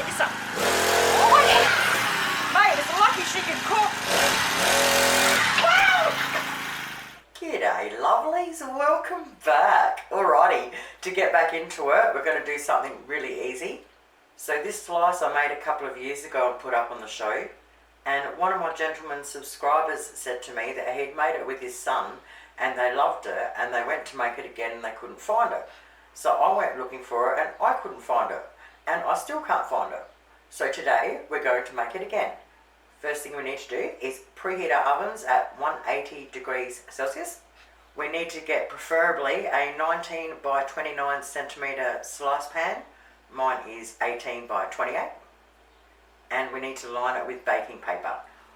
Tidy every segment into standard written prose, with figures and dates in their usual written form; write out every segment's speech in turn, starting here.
get you some. Oh, yeah. Mate, it's lucky she can cook. Wow! G'day, lovelies. Welcome back. Alrighty, to get back into it, we're going to do something really easy. So this slice I made a couple of years ago and put up on the show. And one of my gentleman subscribers said to me that he'd made it with his son and they loved it and they went to make it again and they couldn't find it. So I went looking for it and I couldn't find it. And I still can't find it. So today we're going to make it again. First thing we need to do is preheat our ovens at 180 degrees Celsius. We need to get preferably a 19 by 29 centimetre slice pan. Mine is 18 by 28. And we need to line it with baking paper.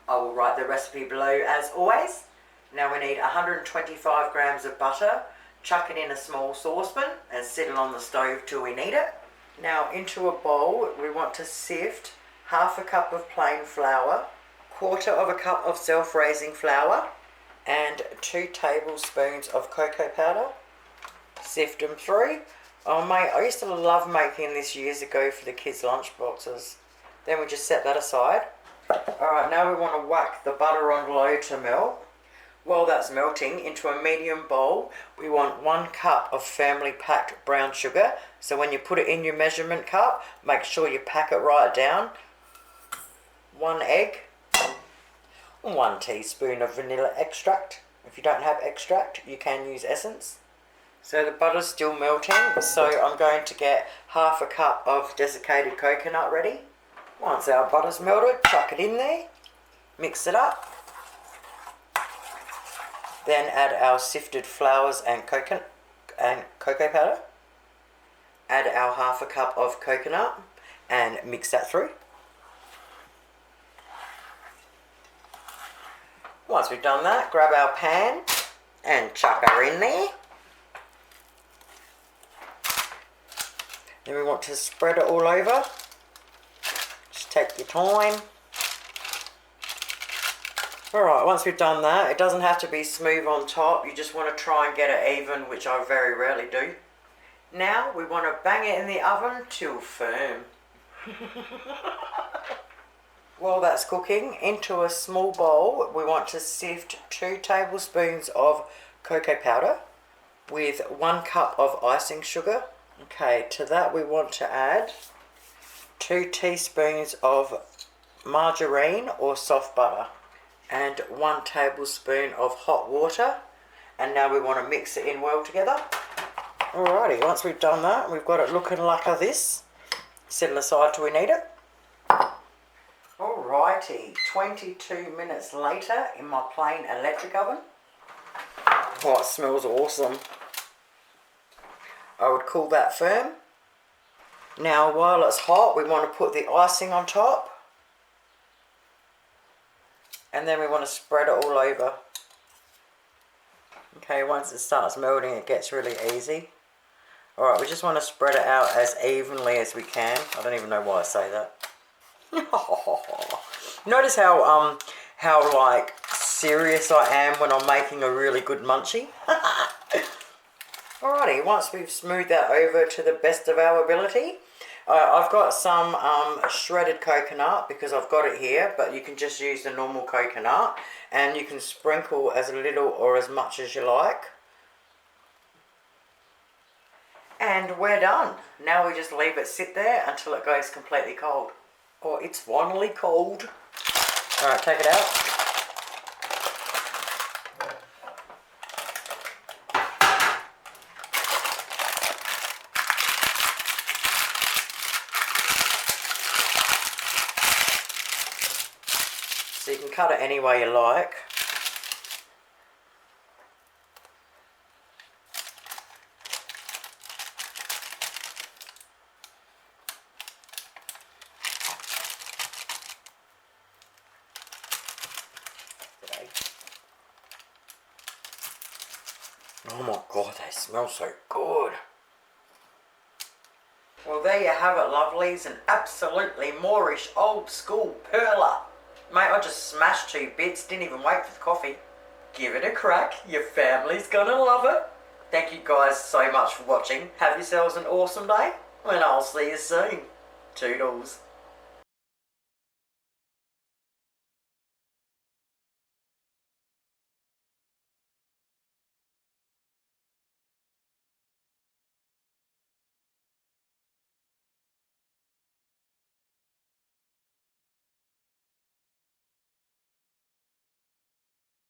I will write the recipe below as always. Now we need 125 grams of butter. Chuck it in a small saucepan and set it on the stove till we need it. Now into a bowl we want to sift half a cup of plain flour, quarter of a cup of self-raising flour and 2 tablespoons of cocoa powder. Sift them through. Oh mate, I used to love making this years ago for the kids' lunch boxes. Then we just set that aside. Alright, now we want to whack the butter on low to melt. While that's melting, into a medium bowl, we want 1 cup of firmly packed brown sugar. So when you put it in your measurement cup, make sure you pack it right down. 1 egg. 1 teaspoon of vanilla extract. If you don't have extract, you can use essence. So the butter's still melting, so I'm going to get half a cup of desiccated coconut ready. Once our butter's melted, chuck it in there, mix it up. Then add our sifted flours and cocoa powder. Add our half a cup of coconut and mix that through. Once we've done that, grab our pan and chuck her in there. Then we want to spread it all over. Just take your time. Alright, once we've done that, it doesn't have to be smooth on top. You just want to try and get it even, which I very rarely do. Now we want to bang it in the oven till firm. While that's cooking, into a small bowl, we want to sift 2 tablespoons of cocoa powder with 1 cup of icing sugar. Okay, to that we want to add 2 teaspoons of margarine or soft butter and 1 tablespoon of hot water. And now we want to mix it in well together. Alrighty, once we've done that, we've got it looking like this. Set it aside till we need it. Alrighty, 22 minutes later in my plain electric oven. Oh, it smells awesome. I would call that firm. Now while it's hot, we want to put the icing on top. And then we want to spread it all over. Okay, once it starts melting, it gets really easy. Alright, we just want to spread it out as evenly as we can. I don't even know why I say that. Notice how like serious I am when I'm making a really good munchie. Alrighty, once we've smoothed that over to the best of our ability, I've got some shredded coconut because I've got it here, but you can just use the normal coconut and you can sprinkle as little or as much as you like. And we're done. Now we just leave it sit there until it goes completely cold. Oh, it's finally cold. Alright, take it out. So you can cut it any way you like. Oh my god, they smell so good. Well, there you have it, lovelies. An absolutely moreish old school perler. Mate, I just smashed 2 bits, didn't even wait for the coffee. Give it a crack, your family's gonna love it. Thank you guys so much for watching. Have yourselves an awesome day, and I'll see you soon. Toodles.